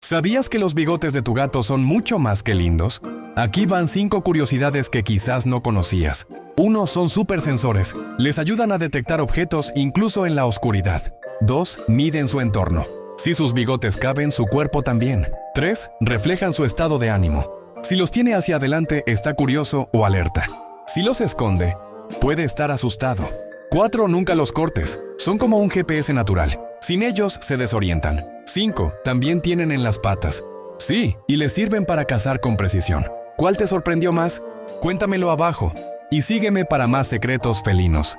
¿Sabías que los bigotes de tu gato son mucho más que lindos? Aquí van 5 curiosidades que quizás no conocías. 1. Son supersensores. Les ayudan a detectar objetos incluso en la oscuridad. 2. Miden su entorno. Si sus bigotes caben, su cuerpo también. 3. Reflejan su estado de ánimo. Si los tiene hacia adelante, está curioso o alerta. Si los esconde, puede estar asustado. 4. Nunca los cortes. Son como un GPS natural. Sin ellos, se desorientan. 5. También tienen en las patas. Sí, y les sirven para cazar con precisión. ¿Cuál te sorprendió más? Cuéntamelo abajo. Y sígueme para más secretos felinos.